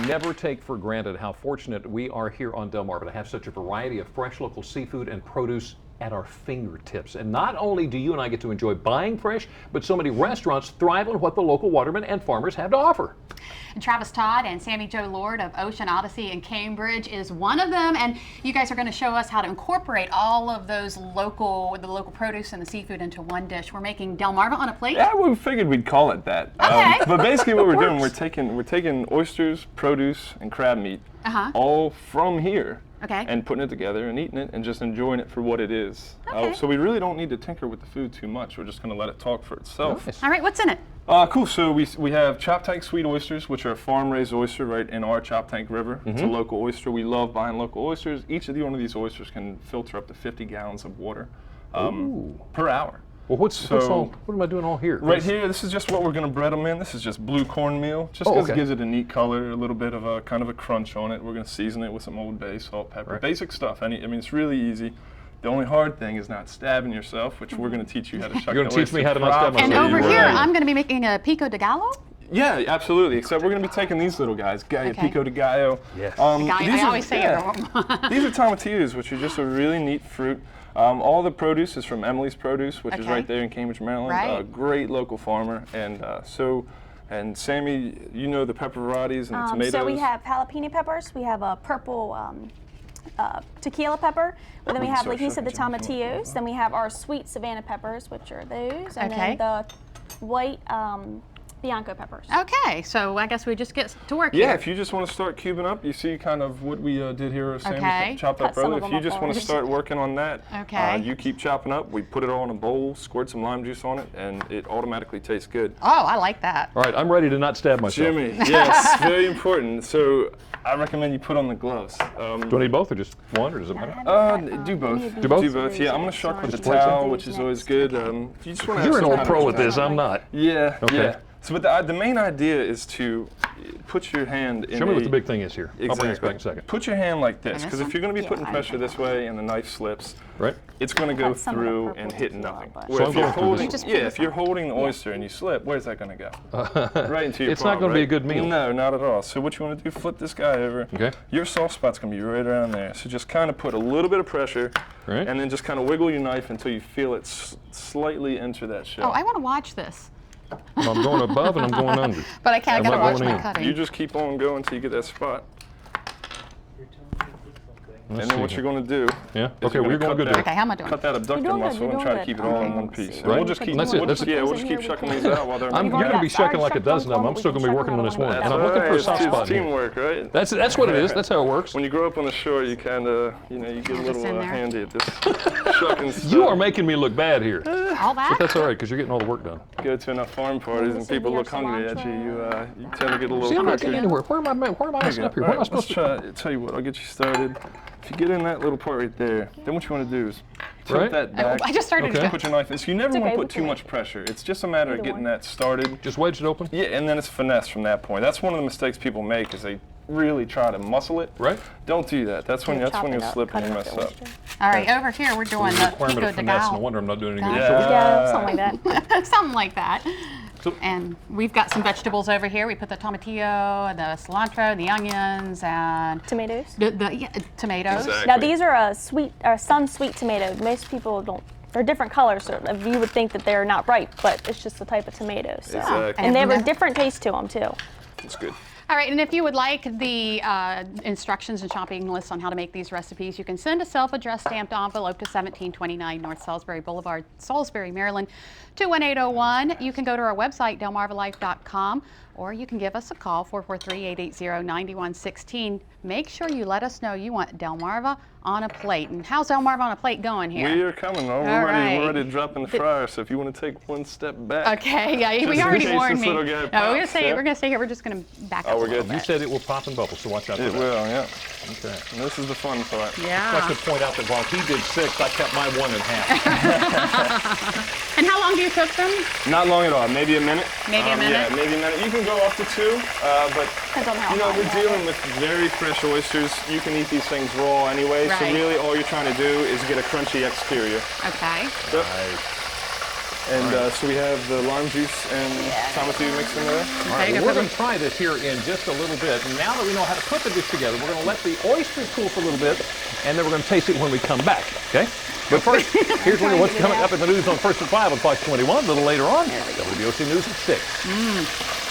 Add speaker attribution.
Speaker 1: never take for granted how fortunate we are here on Delmarva to have such a variety of fresh local seafood and produce at our fingertips. And not only do you and I get to enjoy buying fresh, but so many restaurants thrive on what the local watermen and farmers have to offer.
Speaker 2: And Travis Todd and Sammy Jo Lord of Ocean Odyssey in Cambridge is one of them, and you guys are going to show us how to incorporate all of those local produce and the seafood into one dish. We're making Delmarva on a plate.
Speaker 3: Yeah, we figured we'd call it that.
Speaker 2: Okay.
Speaker 3: But basically what we're doing, we're taking oysters, produce, and crab meat, all from here.
Speaker 2: Okay.
Speaker 3: And putting it together and eating it and just enjoying it for what it is.
Speaker 2: Okay.
Speaker 3: So we really don't need to tinker with the food too much. We're just going to let it talk for itself.
Speaker 1: Nice.
Speaker 2: All right, what's in it?
Speaker 3: Cool. So we have Chop Tank Sweet Oysters, which are a farm-raised oyster right in our Chop Tank River. It's a local oyster. We love buying local oysters. Each of one of these oysters can filter up to 50 gallons of water per hour.
Speaker 1: Well, what am I doing all here?
Speaker 3: Right here, this is just what we're going to bread them in. This is just blue cornmeal, just because it gives it a neat color, a little bit of a kind of a crunch on it. We're going to season it with some Old Bay, salt, pepper, basic stuff. I mean, it's really easy. The only hard thing is not stabbing yourself, which we're going to teach you how to shuck.
Speaker 1: You're going to teach me how to not stab myself.
Speaker 2: And over here, I'm going to be making a pico de gallo.
Speaker 3: Yeah, absolutely. Except we're going to be taking these little guys, pico de gallo.
Speaker 1: Yes.
Speaker 2: I always say it wrong.
Speaker 3: These are tomatillos, which are just a really neat fruit. All the produce is from Emily's Produce, which is right there in Cambridge, Maryland.
Speaker 2: Right.
Speaker 3: A great local farmer. And Sammy, you know the pepper varieties and the tomatoes.
Speaker 4: So we have jalapeno peppers. We have a purple tequila pepper. And then we have, like you said, the tomatillos. Then we have our sweet Savannah peppers, which are those. And then the white Bianco peppers.
Speaker 2: Okay, so I guess we just get to work here.
Speaker 3: Yeah, if you just want to start cubing up, you see kind of what we did here, Sammy chopped up earlier. If you just want to start working on that, you keep chopping up, we put it all in a bowl, squirt some lime juice on it, and it automatically tastes good.
Speaker 2: Oh, I like that.
Speaker 1: All right, I'm ready to not stab myself.
Speaker 3: Jimmy, yes, very important. So I recommend you put on the gloves.
Speaker 1: Do I need both or just one, or does it matter?
Speaker 3: Do both.
Speaker 1: Do both?
Speaker 3: Do both, yeah. I'm going to shuck with the towel, which is always good. If you just want to
Speaker 1: You're an old pro at this, I'm not.
Speaker 3: Yeah,
Speaker 1: Okay.
Speaker 3: yeah. So, but the main idea is to put your hand in.
Speaker 1: Show me what the big thing is here.
Speaker 3: Exactly.
Speaker 1: I'll bring this back in a second.
Speaker 3: Put your hand like this, because if you're going to be putting pressure this way and the knife slips,
Speaker 1: right,
Speaker 3: it's going to go through and hit nothing.
Speaker 1: So I'm going through this.
Speaker 3: If you're holding the oyster and you slip, where's that going to go? Right into your
Speaker 1: It's not going to be a good meal.
Speaker 3: No, not at all. So what you want to do, flip this guy over.
Speaker 1: Okay.
Speaker 3: Your soft spot's going to be right around there. So just kind of put a little bit of pressure, and then just kind of wiggle your knife until you feel it slightly enter that shell.
Speaker 2: Oh, I want to watch this.
Speaker 1: Well, I'm going above and I'm going under.
Speaker 2: But I can't. I gotta watch my
Speaker 1: in.
Speaker 2: cutting.
Speaker 3: You just keep on going until you get that spot. And then what you're going to do
Speaker 1: okay, we're going good.
Speaker 2: Okay, how am I doing?
Speaker 3: Cut that abductor muscle and try to keep it all in one piece. And we'll just keep we'll just keep shucking these out while they're
Speaker 1: I'm going to be shucking like a dozen of them. I'm still going to be working on this one. And I'm looking for a soft spot here.
Speaker 3: Teamwork, right?
Speaker 1: That's what it is. That's how it works.
Speaker 3: When you grow up on the shore, you kind of, you get a little handy at this shucking stuff.
Speaker 1: You are making me look bad here.
Speaker 2: All that?
Speaker 1: But that's all right, because you're getting all the work done.
Speaker 3: Go to enough farm parties and people look hungry at you, you tend to get a little
Speaker 1: See, I'm not
Speaker 3: quicker.
Speaker 1: getting anywhere. Where am I messing up here? Where am I supposed to?
Speaker 3: Tell you what, I'll get you started. If you get in that little part right there, then what you want to do is tilt that back.
Speaker 2: I just started to
Speaker 3: put your knife in. So you never want to put too much pressure. It's just a matter of getting that started.
Speaker 1: Just wedge it open?
Speaker 3: Yeah, and then it's finesse from that point. That's one of the mistakes people make is they really try to muscle it.
Speaker 1: Right.
Speaker 3: Don't do that. That's when you'll slip and you mess up.
Speaker 2: All right, over here we're doing the pico de
Speaker 1: gallo. No wonder I'm not doing any good.
Speaker 4: Something like that.
Speaker 2: Something like that. And we've got some vegetables over here. We put the tomatillo, the cilantro, the onions, and
Speaker 4: tomatoes.
Speaker 2: Tomatoes.
Speaker 3: Exactly.
Speaker 4: Now these are sun sweet tomatoes. Most people don't. They're different colors, so you would think that they're not ripe, but it's just the type of tomato. So.
Speaker 3: Exactly.
Speaker 4: And they have a different taste to them too.
Speaker 3: That's good.
Speaker 2: All right, and if you would like the instructions and shopping list on how to make these recipes, you can send a self-addressed stamped envelope to 1729 North Salisbury Boulevard, Salisbury, Maryland, 21801. You can go to our website, delmarvalife.com, or you can give us a call, 443-880-9116. Make sure you let us know you want Delmarva on a plate. And how's Delmarva on a plate going here?
Speaker 3: We are coming. We're ready to drop in the fryer. So if you want to take one step back.
Speaker 2: Okay, yeah, we already warned me. No, we're gonna stay here. We're just gonna back up a little bit.
Speaker 1: You said it will pop and bubble, so watch out for that.
Speaker 3: It will, yeah.
Speaker 1: Okay.
Speaker 3: And this is the fun part.
Speaker 2: Yeah.
Speaker 1: I'd like to point out that while he did 6, I kept my 1 in half.
Speaker 2: And how long do you cook them?
Speaker 3: Not long at all. Maybe a minute.
Speaker 2: Maybe a minute?
Speaker 3: Yeah, maybe a minute. You can go up to 2, but we're dealing with very fresh oysters. You can eat these things raw anyway, so really all you're trying to do is get a crunchy exterior.
Speaker 2: Okay.
Speaker 3: So, And so we have the lime juice and tomatillo mixed in there.
Speaker 1: All right, well, we're going to try this here in just a little bit. And now that we know how to put the dish together, we're going to let the oysters cool for a little bit, and then we're going to taste it when we come back, okay? But first, here's what's coming up in the news on First and 5 on Fox 21. A little later on, WBOC News at 6.